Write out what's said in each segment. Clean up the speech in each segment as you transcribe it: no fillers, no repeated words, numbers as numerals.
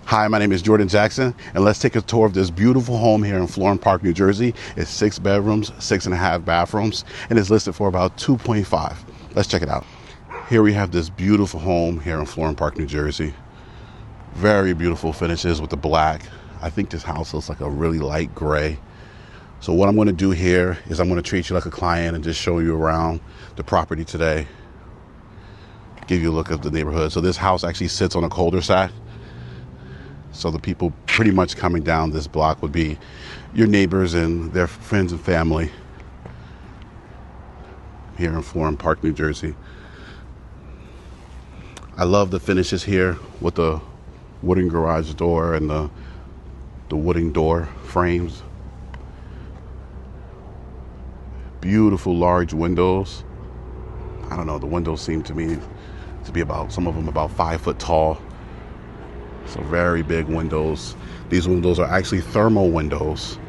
Hi, my name is Jordan Jackson, and let's take a tour of this beautiful home here in Florham Park, New Jersey. It's 6 bedrooms, 6.5 bathrooms, and it's listed for about 2.5. Let's check it out. Here we have this beautiful home here in Florham Park, New Jersey. Very beautiful finishes with the black. I think this house looks like a really light gray. So what I'm going to do here is I'm going to treat you like a client and just show you around the property today. Give you a look at the neighborhood. So this house actually sits on a cul-de-sac. So the people pretty much coming down this block would be your neighbors and their friends and family here in Florham Park, New Jersey. I love the finishes here with the wooden garage door and the wooden door frames. Beautiful large windows. I don't know, the windows seem to me to be about, some of them about 5 foot tall. So very big windows. These windows are actually thermal windows.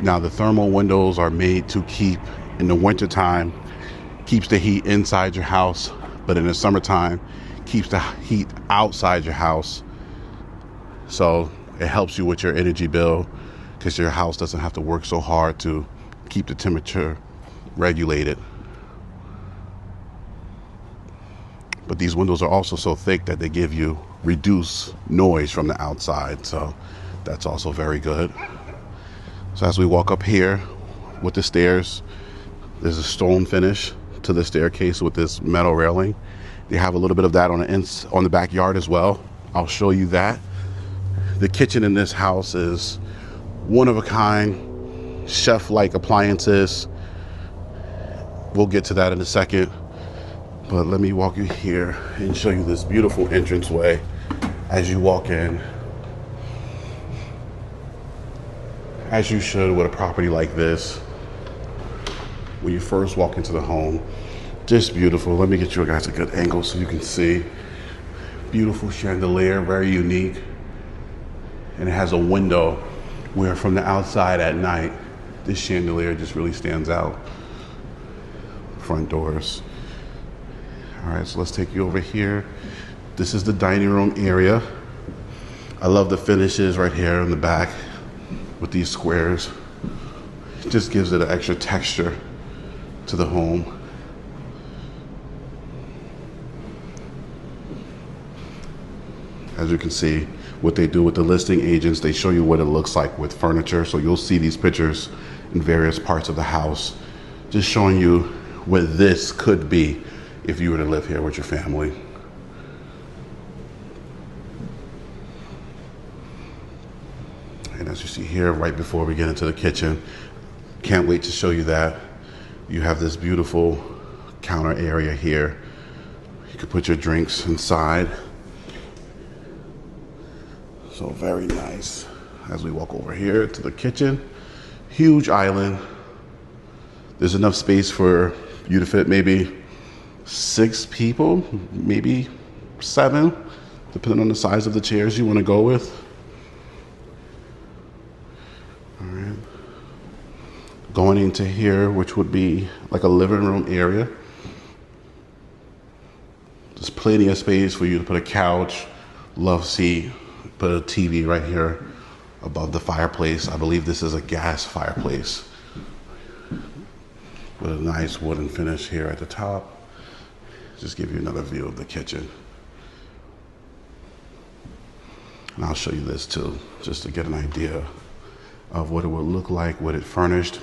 Now the thermal windows are made to keep, in the wintertime, keeps the heat inside your house, but in the summertime, keeps the heat outside your house. So it helps you with your energy bill because your house doesn't have to work so hard to keep the temperature regulated. But these windows are also so thick that they give you reduced noise from the outside. So that's also very good. So as we walk up here with the stairs, there's a stone finish to the staircase with this metal railing. They have a little bit of that on the backyard as well. I'll show you that. The kitchen in this house is one of a kind, chef-like appliances. We'll get to that in a second. But let me walk you here and show you this beautiful entranceway as you walk in. As you should with a property like this, when you first walk into the home. Just beautiful. Let me get you guys a good angle so you can see. Beautiful chandelier, very unique. And it has a window where from the outside at night, this chandelier just really stands out. Front doors. All right, so let's take you over here. This is the dining room area. I love the finishes right here in the back with these squares. It just gives it an extra texture to the home. As you can see, what they do with the listing agents, they show you what it looks like with furniture. So you'll see these pictures in various parts of the house, just showing you what this could be if you were to live here with your family. And as you see here, right before we get into the kitchen, can't wait to show you that. You have this beautiful counter area here. You could put your drinks inside. So very nice. As we walk over here to the kitchen, huge island. There's enough space for you to fit maybe 6 people, maybe 7, depending on the size of the chairs you want to go with. All right. Going into here, which would be like a living room area. There's plenty of space for you to put a couch, love seat, put a TV right here above the fireplace. I believe this is a gas fireplace with a nice wooden finish here at the top. Just give you another view of the kitchen. And I'll show you this too, just to get an idea of what it would look like with it furnished.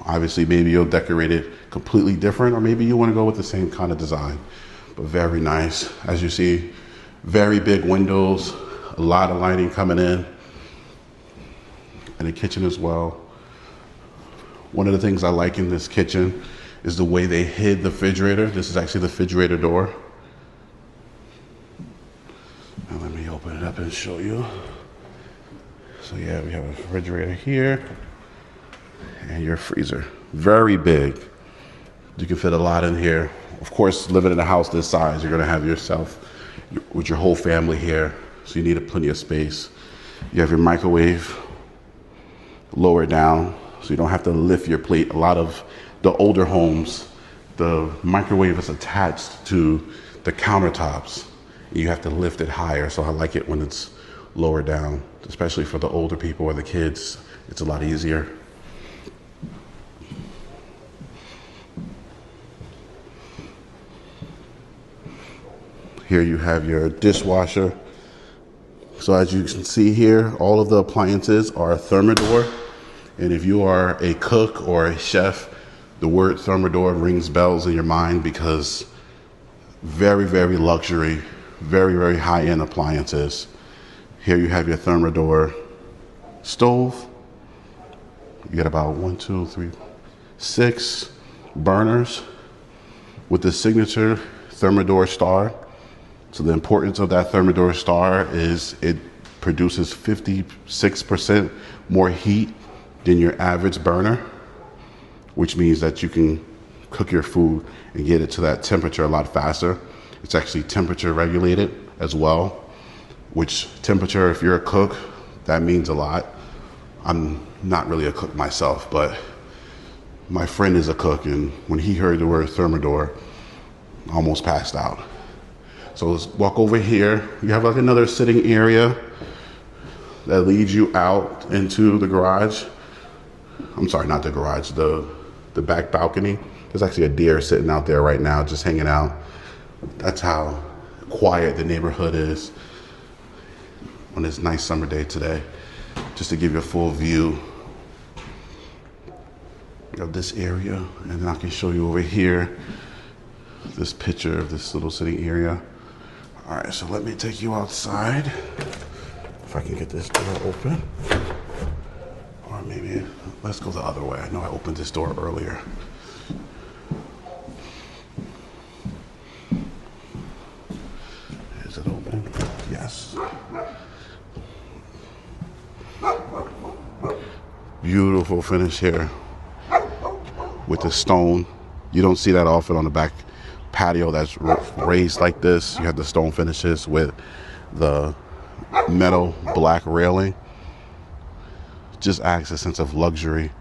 Obviously, maybe you'll decorate it completely different, or maybe you want to go with the same kind of design, but very nice. As you see, very big windows, a lot of lighting coming in, and the kitchen as well. One of the things I like in this kitchen is the way they hid the refrigerator. This is actually the refrigerator door. Now let me open it up and show you. So yeah, we have a refrigerator here and your freezer. Very big. You can fit a lot in here. Of course, living in a house this size, you're gonna have yourself with your whole family here. So you need plenty of space. You have your microwave lower down, so you don't have to lift your plate. A lot of the older homes, the microwave is attached to the countertops. You have to lift it higher, so I like it when it's lower down, especially for the older people or the kids. It's a lot easier. Here you have your dishwasher. So as you can see here, all of the appliances are Thermador. And if you are a cook or a chef, the word Thermador rings bells in your mind because very, very luxury, very, very high-end appliances. Here you have your Thermador stove. You get about 6 burners with the signature Thermador star. So the importance of that Thermador star is it produces 56% more heat than your average burner, which means that you can cook your food and get it to that temperature a lot faster. It's actually temperature regulated as well, which temperature, if you're a cook, that means a lot. I'm not really a cook myself, but my friend is a cook, and when he heard the word Thermador, almost passed out. So let's walk over here. You have like another sitting area that leads you out into the garage. I'm sorry, not the garage, the back balcony. There's actually a deer sitting out there right now, just hanging out. That's how quiet the neighborhood is on this nice summer day today. Just to give you a full view of this area. And then I can show you over here, this picture of this little sitting area. All right, so let me take you outside. If I can get this door open. Or maybe, let's go the other way. I know I opened this door earlier. Is it open? Yes. Beautiful finish here with the stone. You don't see that often on the back patio that's raised like this. You have the stone finishes with the metal black railing. Just adds a sense of luxury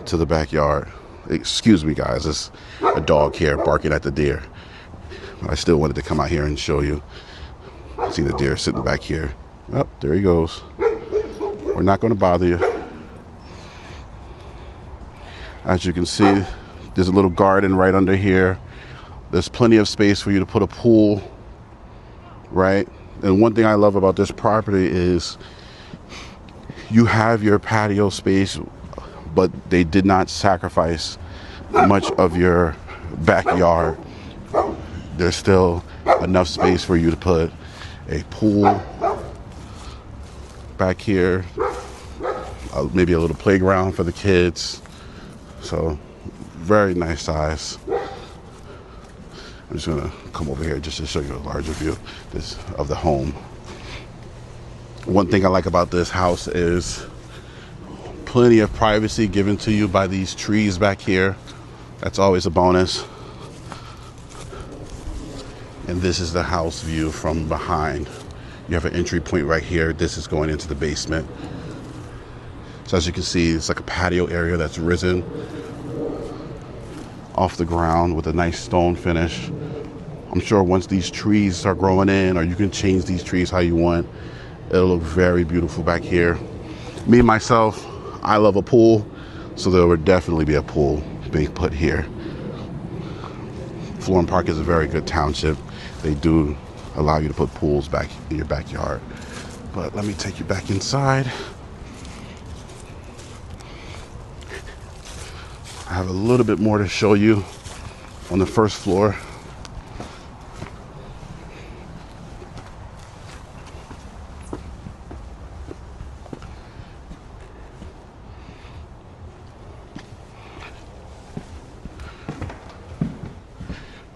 to the backyard. Excuse me, guys, there's a dog here barking at the deer. I still wanted to come out here and show you. See the deer sitting back here. Oh, there he goes. We're not going to bother you. As you can see, there's a little garden right under here. There's plenty of space for you to put a pool, right? And one thing I love about this property is you have your patio space, but they did not sacrifice much of your backyard. There's still enough space for you to put a pool back here, maybe a little playground for the kids. So very nice size. I'm just gonna come over here just to show you a larger view of the home. One thing I like about this house is plenty of privacy given to you by these trees back here. That's always a bonus. And this is the house view from behind. You have an entry point right here. This is going into the basement. So as you can see, it's like a patio area that's risen off the ground with a nice stone finish. I'm sure once these trees start growing in, or you can change these trees how you want, it'll look very beautiful back here. Me, myself, I love a pool, so there would definitely be a pool being put here. Florham Park is a very good township. They do allow you to put pools back in your backyard. But let me take you back inside. I have a little bit more to show you on the first floor.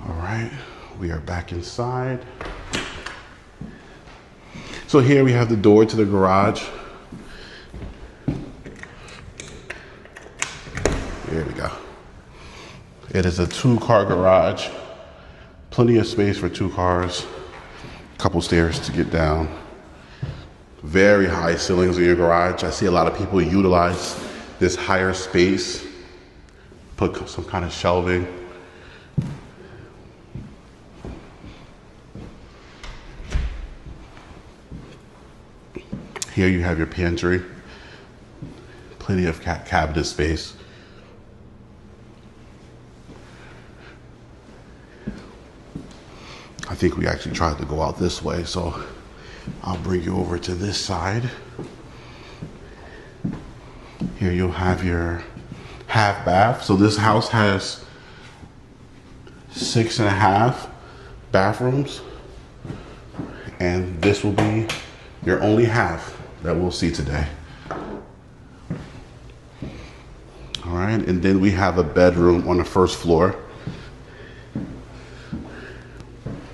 All right, we are back inside. So here we have the door to the garage. There we go. It is a 2-car garage. Plenty of space for 2 cars. A couple stairs to get down. Very high ceilings in your garage. I see a lot of people utilize this higher space. Put some kind of shelving. Here you have your pantry, plenty of cabinet space. I think we actually tried to go out this way, so I'll bring you over to this side. Here you'll have your half bath. So this house has 6.5 bathrooms, and this will be your only half that we'll see today. All right, and then we have a bedroom on the first floor.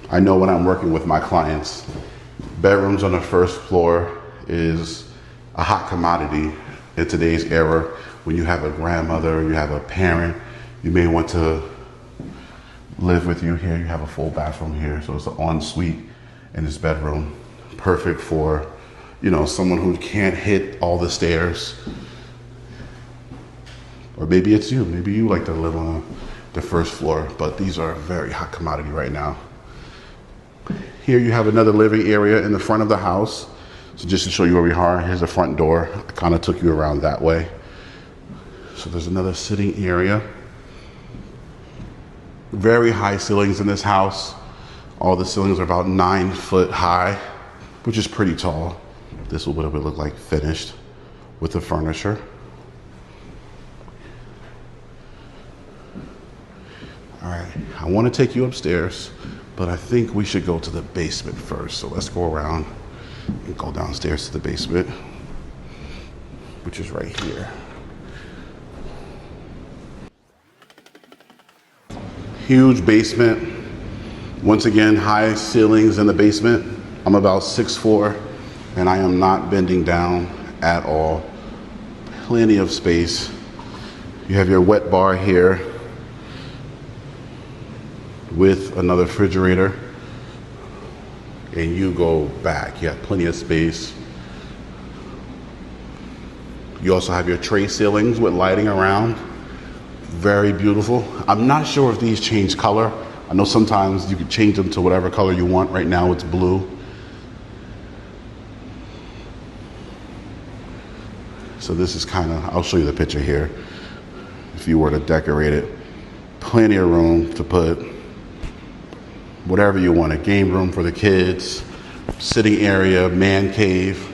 I know when I'm working with my clients, bedrooms on the first floor is a hot commodity in today's era. When you have a grandmother, you have a parent, you may want to live with you here. You have a full bathroom here, so it's an ensuite in this bedroom. Perfect for, you know, someone who can't hit all the stairs. Or maybe it's you. Maybe you like to live on the first floor, but these are a very hot commodity right now. Here you have another living area in the front of the house. So just to show you where we are, here's the front door. I kind of took you around that way. So there's another sitting area. Very high ceilings in this house. All the ceilings are about 9 foot high, which is pretty tall. This is what it would look like finished with the furniture. All right, I want to take you upstairs, but I think we should go to the basement first. So let's go around and go downstairs to the basement, which is right here. Huge basement. Once again, high ceilings in the basement. I'm about 6'4", and I am not bending down at all. Plenty of space. You have your wet bar here with another refrigerator, and you go back. You have plenty of space. You also have your tray ceilings with lighting around. Very beautiful. I'm not sure if these change color. I know sometimes you can change them to whatever color you want. Right now it's blue. So this is kind of, I'll show you the picture here. If you were to decorate it, plenty of room to put whatever you want. A game room for the kids, sitting area, man cave.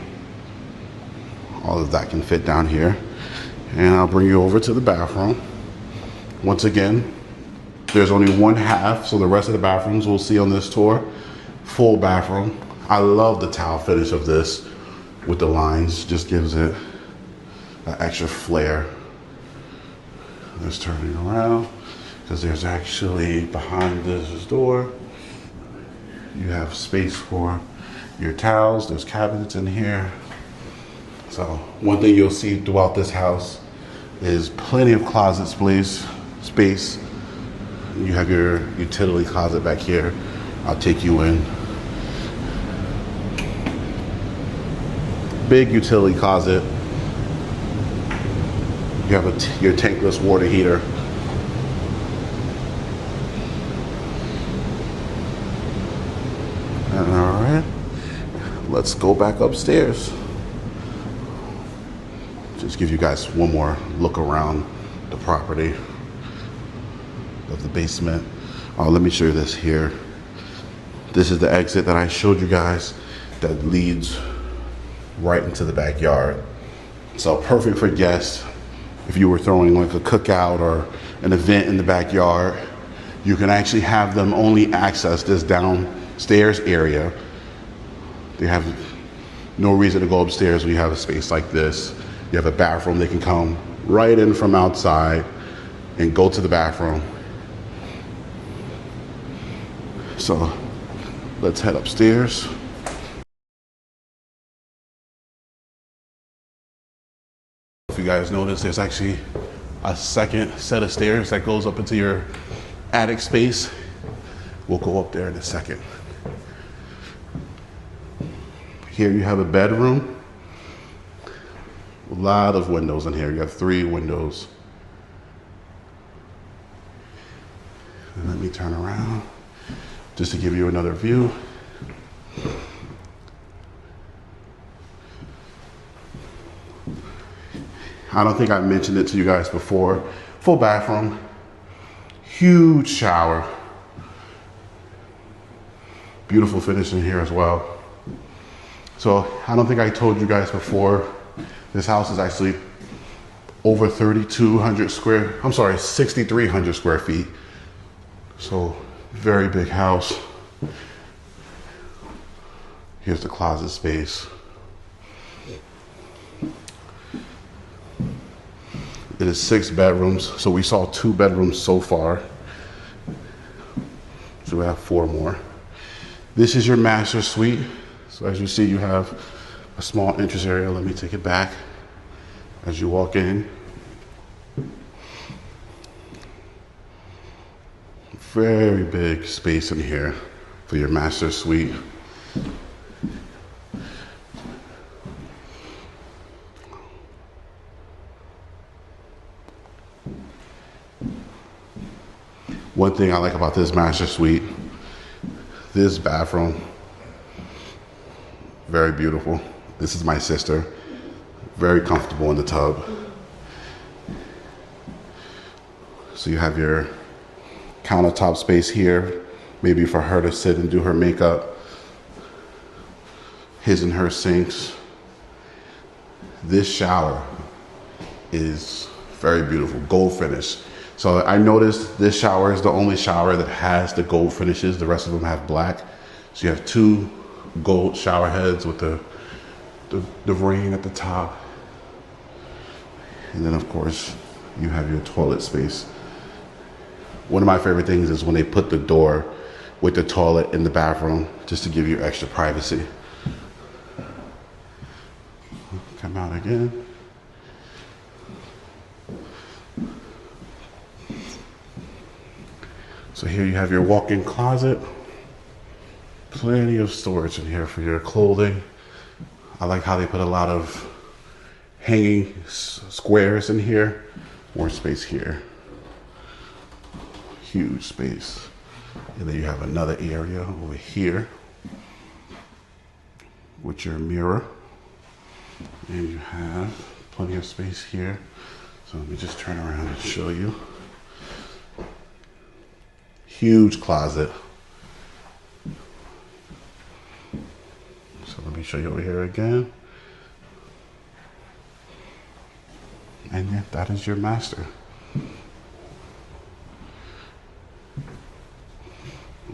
All of that can fit down here. And I'll bring you over to the bathroom. Once again, there's only one half, so the rest of the bathrooms we'll see on this tour. Full bathroom. I love the tile finish of this with the lines. Just gives it an extra flair. Let's turn it around, because there's actually behind this door, you have space for your towels. There's cabinets in here. So one thing you'll see throughout this house is plenty of closet space. You have your utility closet back here. I'll take you in. Big utility closet. You have your tankless water heater. All right, let's go back upstairs. Just give you guys one more look around the property of the basement. Let me show you this here. This is the exit that I showed you guys that leads right into the backyard. So perfect for guests. If you were throwing like a cookout or an event in the backyard, you can actually have them only access this downstairs area. They have no reason to go upstairs when you have a space like this. You have a bathroom. They can come right in from outside and go to the bathroom. So let's head upstairs. If you guys notice, there's actually a second set of stairs that goes up into your attic space. We'll go up there in a second. Here you have a bedroom. A lot of windows in here. You have 3 windows. And let me turn around just to give you another view. I don't think I mentioned it to you guys before. Full bathroom, huge shower. Beautiful finish in here as well. So I don't think I told you guys before, this house is actually over 6,300 square feet. So very big house. Here's the closet space. It is 6 bedrooms. So we saw 2 bedrooms so far. So we have 4 more. This is your master suite. So as you see, you have a small entrance area. Let me take it back as you walk in. Very big space in here for your master suite. One thing I like about this master suite, this bathroom, very beautiful. This is my sister, very comfortable in the tub. So you have your countertop space here, maybe for her to sit and do her makeup. His and her sinks. This shower is very beautiful, gold finish. So I noticed this shower is the only shower that has the gold finishes. The rest of them have black. So you have 2 gold shower heads with the ring at the top. And then of course, you have your toilet space. One of my favorite things is when they put the door with the toilet in the bathroom, just to give you extra privacy. Come out again. So here you have your walk-in closet. Plenty of storage in here for your clothing. I like how they put a lot of hanging squares in here. More space here. Huge space. And then you have another area over here with your mirror. And you have plenty of space here. So let me just turn around and show you. Huge closet. So let me show you over here again. And yeah, that is your master.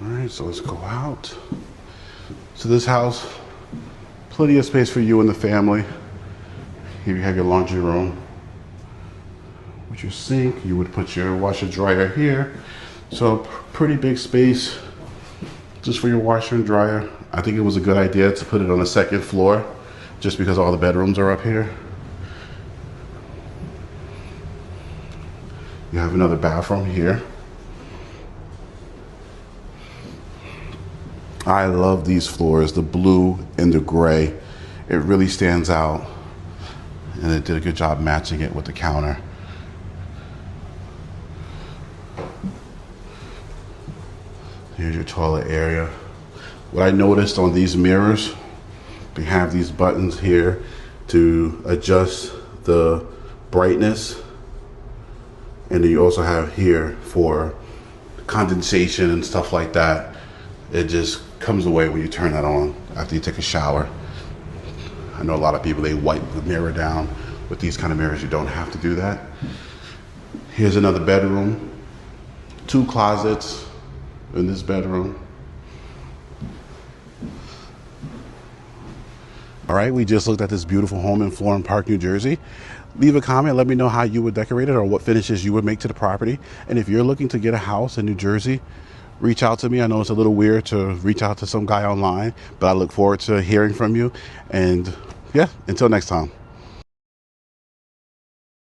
All right, so let's go out. So this house, plenty of space for you and the family. Here you have your laundry room. With your sink, you would put your washer dryer here. So pretty big space just for your washer and dryer. I think it was a good idea to put it on the 2nd floor just because all the bedrooms are up here. You have another bathroom here. I love these floors, the blue and the gray. It really stands out, and it did a good job matching it with the counter. Here's your toilet area. What I noticed on these mirrors, they have these buttons here to adjust the brightness, and then you also have here for condensation and stuff like that. It just comes away when you turn that on after you take a shower. I know a lot of people, they wipe the mirror down. With these kind of mirrors, you don't have to do that. Here's another bedroom. 2 closets in this bedroom. All right, we just looked at this beautiful home in Florham Park, New Jersey. Leave a comment, let me know how you would decorate it or what finishes you would make to the property. And if you're looking to get a house in New Jersey, reach out to me. I know it's a little weird to reach out to some guy online, but I look forward to hearing from you. And yeah, until next time.